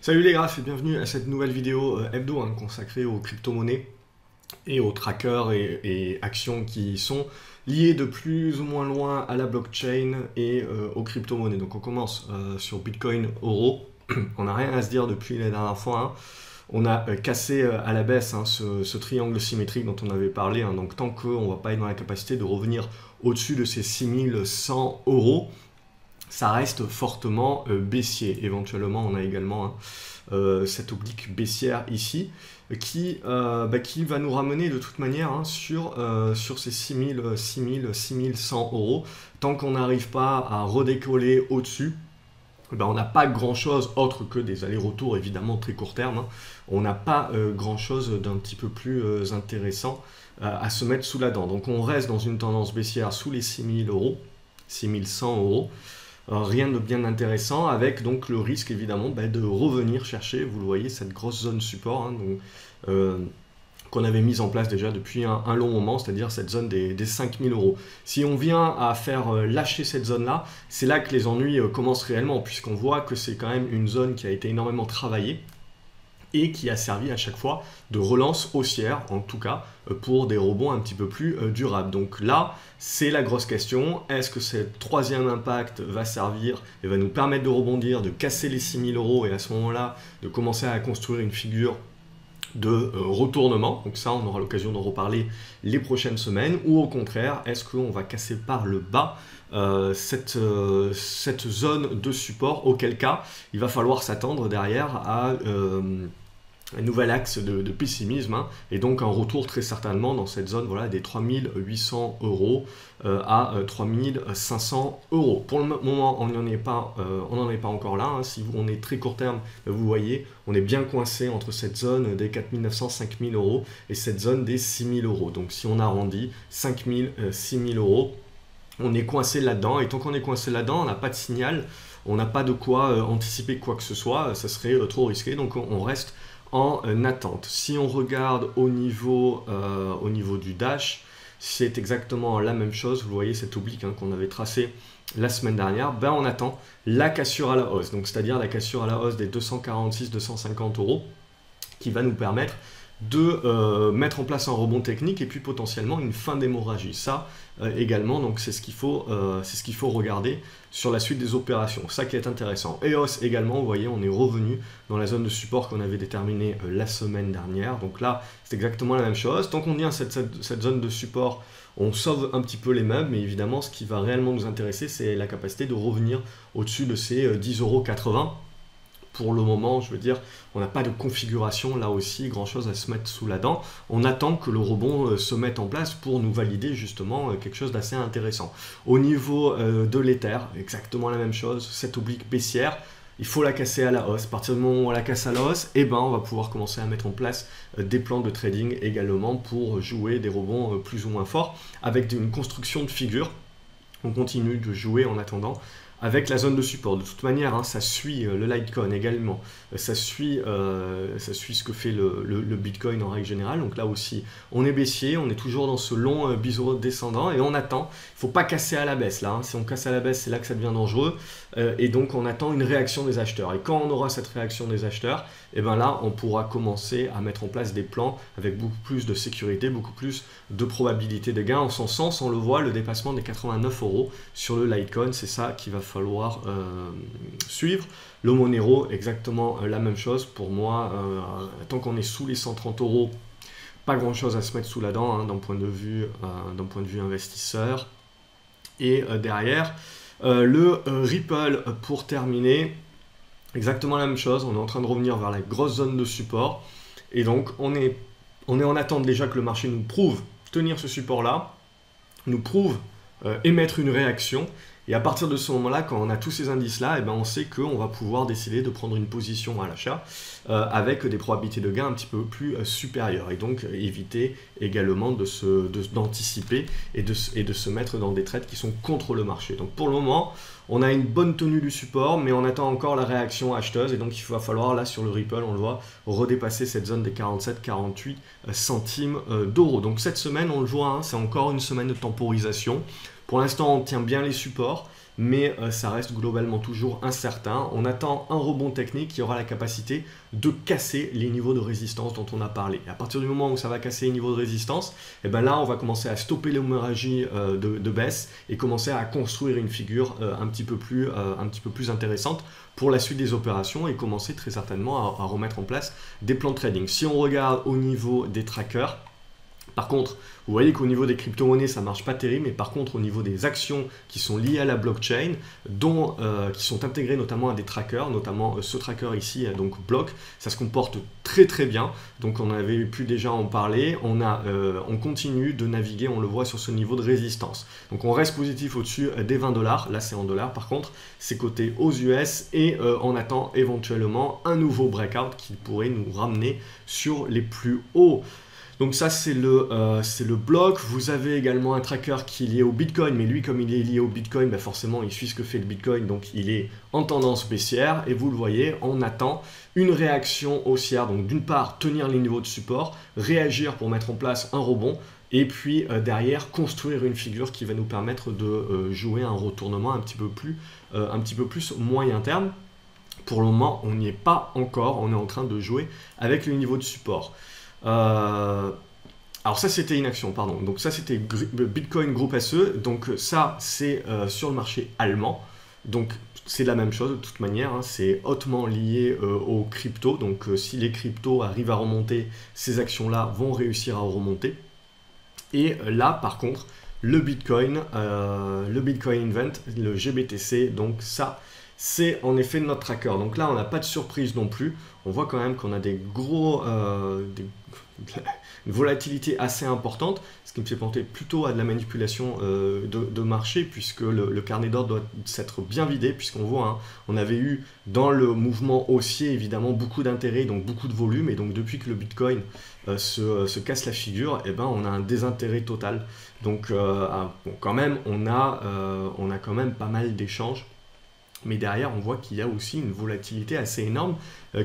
Salut les graphes et bienvenue à cette nouvelle vidéo hebdo consacrée aux crypto-monnaies et aux trackers et actions qui sont liées de plus ou moins loin à la blockchain et aux crypto-monnaies. Donc on commence sur Bitcoin Euro. On n'a rien à se dire depuis la dernière fois, hein. On a cassé à la baisse ce triangle symétrique dont on avait parlé, hein. Donc tant qu'on ne va pas être dans la capacité de revenir au-dessus de ces 6100 euros, ça reste fortement baissier. Éventuellement, on a également cette oblique baissière ici qui va nous ramener de toute manière sur ces 6100 euros. Tant qu'on n'arrive pas à redécoller au-dessus, on n'a pas grand-chose autre que des allers-retours évidemment très court terme. On n'a pas grand-chose d'un petit peu plus intéressant à se mettre sous la dent. Donc on reste dans une tendance baissière sous les 6000 euros, 6100 euros. Rien de bien intéressant, avec donc le risque évidemment de revenir chercher, vous le voyez, cette grosse zone support qu'on avait mise en place déjà depuis un long moment, c'est-à-dire cette zone des 5000 euros. Si on vient à faire lâcher cette zone-là, c'est là que les ennuis commencent réellement, puisqu'on voit que c'est quand même une zone qui a été énormément travaillée et qui a servi à chaque fois de relance haussière, en tout cas pour des rebonds un petit peu plus durables. Donc là, c'est la grosse question. Est-ce que ce troisième impact va servir et va nous permettre de rebondir, de casser les 6000 euros et à ce moment-là, de commencer à construire une figure de retournement? Donc ça, on aura l'occasion d'en reparler les prochaines semaines. Ou au contraire, est-ce qu'on va casser par le bas cette zone de support, auquel cas il va falloir s'attendre derrière à un nouvel axe de pessimisme, et donc un retour très certainement dans cette zone des 3800 euros à 3500 euros. Pour le moment, on n'en est pas encore là. Si on est très court terme, vous voyez, on est bien coincé entre cette zone des 4900, 5000 euros et cette zone des 6000 euros. Donc si on arrondit 5000, 6000 euros, on est coincé là-dedans, et tant qu'on est coincé là-dedans, on n'a pas de signal, on n'a pas de quoi anticiper quoi que ce soit, ça serait trop risqué, donc on reste en attente. Si on regarde au niveau du Dash, c'est exactement la même chose. Vous voyez cette oblique qu'on avait tracée la semaine dernière. On attend la cassure à la hausse, donc c'est-à-dire la cassure à la hausse des 246-250 euros, qui va nous permettre de mettre en place un rebond technique et puis potentiellement une fin d'hémorragie. Ça également, donc c'est ce qu'il faut regarder sur la suite des opérations. Ça qui est intéressant. EOS également, vous voyez, on est revenu dans la zone de support qu'on avait déterminée la semaine dernière. Donc là, c'est exactement la même chose. Tant qu'on vient à cette zone de support, on sauve un petit peu les meubles, mais évidemment, ce qui va réellement nous intéresser, c'est la capacité de revenir au-dessus de ces 10,80 €. Pour le moment, je veux dire, on n'a pas de configuration là aussi, grand chose à se mettre sous la dent. On attend que le rebond se mette en place pour nous valider justement quelque chose d'assez intéressant. Au niveau de l'Ether, exactement la même chose, cette oblique baissière, il faut la casser à la hausse. À partir du moment où on la casse à la hausse, on va pouvoir commencer à mettre en place des plans de trading également pour jouer des rebonds plus ou moins forts avec une construction de figure. On continue de jouer en attendant avec la zone de support. De toute manière, ça suit le Litecoin également, ça suit ce que fait le Bitcoin en règle générale. Donc là aussi, on est baissier, on est toujours dans ce long biseau descendant et on attend. Il ne faut pas casser à la baisse là. Si on casse à la baisse, c'est là que ça devient dangereux. Et donc on attend une réaction des acheteurs. Et quand on aura cette réaction des acheteurs, là, on pourra commencer à mettre en place des plans avec beaucoup plus de sécurité, beaucoup plus de probabilité de gain. En son sens, on le voit, le dépassement des 89 € sur le Litecoin, c'est ça qui va falloir suivre. Le Monero, exactement la même chose. Pour moi, tant qu'on est sous les 130 €, pas grand chose à se mettre sous la dent d'un point de vue investisseur. Et derrière, le Ripple pour terminer, exactement la même chose. On est en train de revenir vers la grosse zone de support, et donc on est en attente déjà que le marché nous prouve tenir ce support là, nous prouve émettre une réaction. Et à partir de ce moment-là, quand on a tous ces indices-là, on sait qu'on va pouvoir décider de prendre une position à l'achat avec des probabilités de gain un petit peu plus supérieures. Et donc éviter également d'anticiper et de se mettre dans des trades qui sont contre le marché. Donc pour le moment, on a une bonne tenue du support, mais on attend encore la réaction acheteuse. Et donc il va falloir, là sur le Ripple, on le voit, redépasser cette zone des 47-48 centimes d'euros. Donc cette semaine, on le voit, c'est encore une semaine de temporisation. Pour l'instant, on tient bien les supports. mais ça reste globalement toujours incertain. On attend un rebond technique qui aura la capacité de casser les niveaux de résistance dont on a parlé. Et à partir du moment où ça va casser les niveaux de résistance, et ben là on va commencer à stopper l'hémorragie de baisse et commencer à construire une figure un petit peu plus intéressante pour la suite des opérations et commencer très certainement à remettre en place des plans de trading. Si on regarde au niveau des trackers, par contre, vous voyez qu'au niveau des crypto-monnaies, ça ne marche pas terrible, mais par contre, au niveau des actions qui sont liées à la blockchain, qui sont intégrées notamment à des trackers, notamment ce tracker ici, donc Block, ça se comporte très très bien. Donc on avait pu déjà en parler, on continue de naviguer, on le voit sur ce niveau de résistance. Donc on reste positif au-dessus des 20 $, là c'est en dollars par contre, c'est coté aux US et on attend éventuellement un nouveau breakout qui pourrait nous ramener sur les plus hauts. Donc ça c'est le bloc. Vous avez également un tracker qui est lié au Bitcoin, mais lui comme il est lié au Bitcoin, bah forcément il suit ce que fait le Bitcoin, donc il est en tendance baissière et vous le voyez, on attend une réaction haussière. Donc d'une part tenir les niveaux de support, réagir pour mettre en place un rebond et puis derrière construire une figure qui va nous permettre de jouer un retournement un petit peu plus moyen terme. Pour le moment on n'y est pas encore, on est en train de jouer avec le niveau de support. Alors ça c'était une action, pardon, donc ça c'était Bitcoin Groupe SE, donc ça c'est sur le marché allemand, donc c'est la même chose de toute manière, hein, c'est hautement lié aux cryptos, donc si les cryptos arrivent à remonter, ces actions-là vont réussir à remonter. Et là par contre, le Bitcoin Invent, le GBTC, donc ça c'est en effet notre tracker. Donc là on n'a pas de surprise non plus, on voit quand même qu'on a une volatilité assez importante, ce qui me fait penser plutôt à de la manipulation de marché, puisque le carnet d'ordre doit s'être bien vidé, puisqu'on voit, hein, on avait eu dans le mouvement haussier évidemment beaucoup d'intérêt, donc beaucoup de volume, et donc depuis que le Bitcoin se casse la figure, et ben, on a un désintérêt total. Donc bon, quand même, on a quand même pas mal d'échanges. Mais derrière, on voit qu'il y a aussi une volatilité assez énorme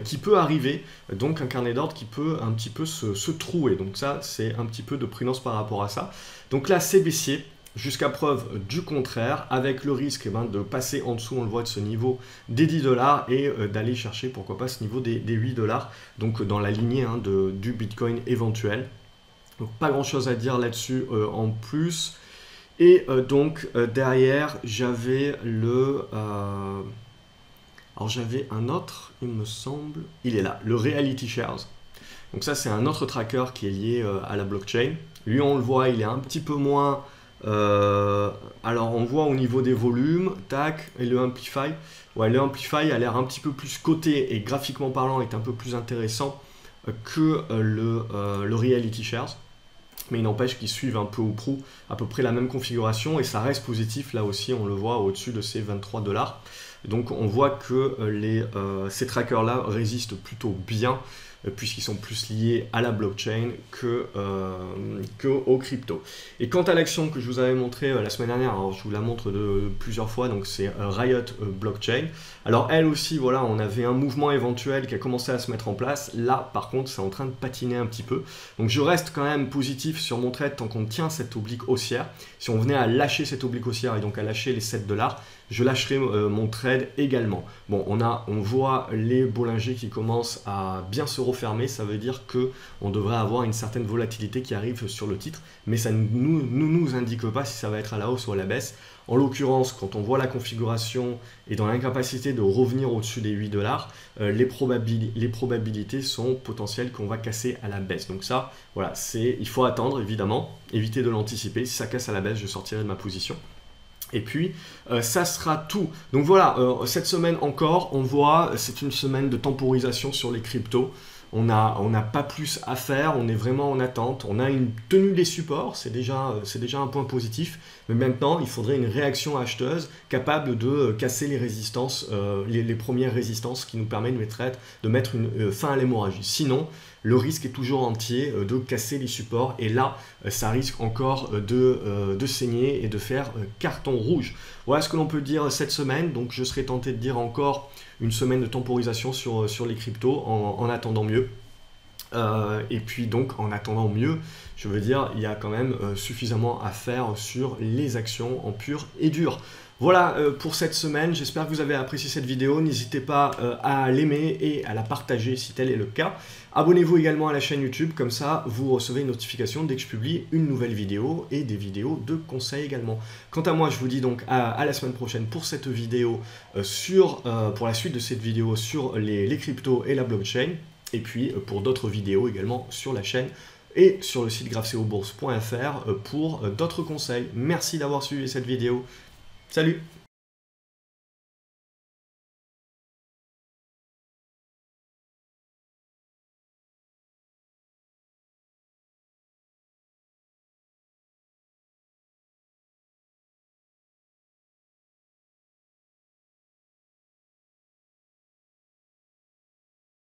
qui peut arriver, donc un carnet d'ordre qui peut un petit peu se trouer. Donc ça, c'est un petit peu de prudence par rapport à ça. Donc là, c'est baissier, jusqu'à preuve du contraire, avec le risque de passer en dessous, on le voit, de ce niveau des 10 $ et d'aller chercher, pourquoi pas, ce niveau des 8 $, donc dans la lignée du Bitcoin éventuel. Donc pas grand-chose à dire là-dessus en plus. Et donc derrière j'avais alors j'avais un autre, il me semble, il est là, le Reality Shares. Donc ça c'est un autre tracker qui est lié à la blockchain. Lui on le voit, il est un petit peu moins, alors on voit au niveau des volumes, tac, et le Amplify. Ouais, le Amplify a l'air un petit peu plus coté et graphiquement parlant est un peu plus intéressant que le Reality Shares. Mais il n'empêche qu'ils suivent un peu ou prou à peu près la même configuration et ça reste positif, là aussi on le voit au-dessus de ces 23 $. Donc on voit que ces trackers là résistent plutôt bien puisqu'ils sont plus liés à la blockchain que aux crypto. Et quant à l'action que je vous avais montrée la semaine dernière, alors je vous la montre plusieurs fois, donc c'est Riot Blockchain. Alors elle aussi, voilà, on avait un mouvement éventuel qui a commencé à se mettre en place. Là, par contre, c'est en train de patiner un petit peu. Donc je reste quand même positif sur mon trade tant qu'on tient cette oblique haussière. Si on venait à lâcher cette oblique haussière et donc à lâcher les 7 $, je lâcherai mon trade également. Bon, on voit les Bollinger qui commencent à bien se refermer, ça veut dire qu'on devrait avoir une certaine volatilité qui arrive sur le titre, mais ça ne nous indique pas si ça va être à la hausse ou à la baisse. En l'occurrence, quand on voit la configuration et dans l'incapacité de revenir au-dessus des 8 $, les probabilités sont potentielles qu'on va casser à la baisse. Donc ça, voilà, il faut attendre évidemment, éviter de l'anticiper. Si ça casse à la baisse, je sortirai de ma position. Et puis, ça sera tout. Donc voilà, cette semaine encore, on voit, c'est une semaine de temporisation sur les cryptos. On n'a pas plus à faire, on est vraiment en attente. On a une tenue des supports, c'est déjà un point positif. Mais maintenant, il faudrait une réaction acheteuse capable de casser les résistances, les premières résistances qui nous permettent de mettre une fin à l'hémorragie. Sinon, le risque est toujours entier de casser les supports et là, ça risque encore de saigner et de faire carton rouge. Voilà ce que l'on peut dire cette semaine. Donc, je serais tenté de dire encore une semaine de temporisation sur les cryptos en attendant mieux. Et puis donc en attendant mieux, je veux dire, il y a quand même suffisamment à faire sur les actions en pur et dur. Voilà pour cette semaine, j'espère que vous avez apprécié cette vidéo, n'hésitez pas à l'aimer et à la partager si tel est le cas. Abonnez-vous également à la chaîne YouTube, comme ça vous recevez une notification dès que je publie une nouvelle vidéo et des vidéos de conseils également. Quant à moi, je vous dis donc à la semaine prochaine pour cette vidéo, pour la suite de cette vidéo sur les cryptos et la blockchain, et puis pour d'autres vidéos également sur la chaîne et sur le site grafceobourse.fr pour d'autres conseils. Merci d'avoir suivi cette vidéo. Salut!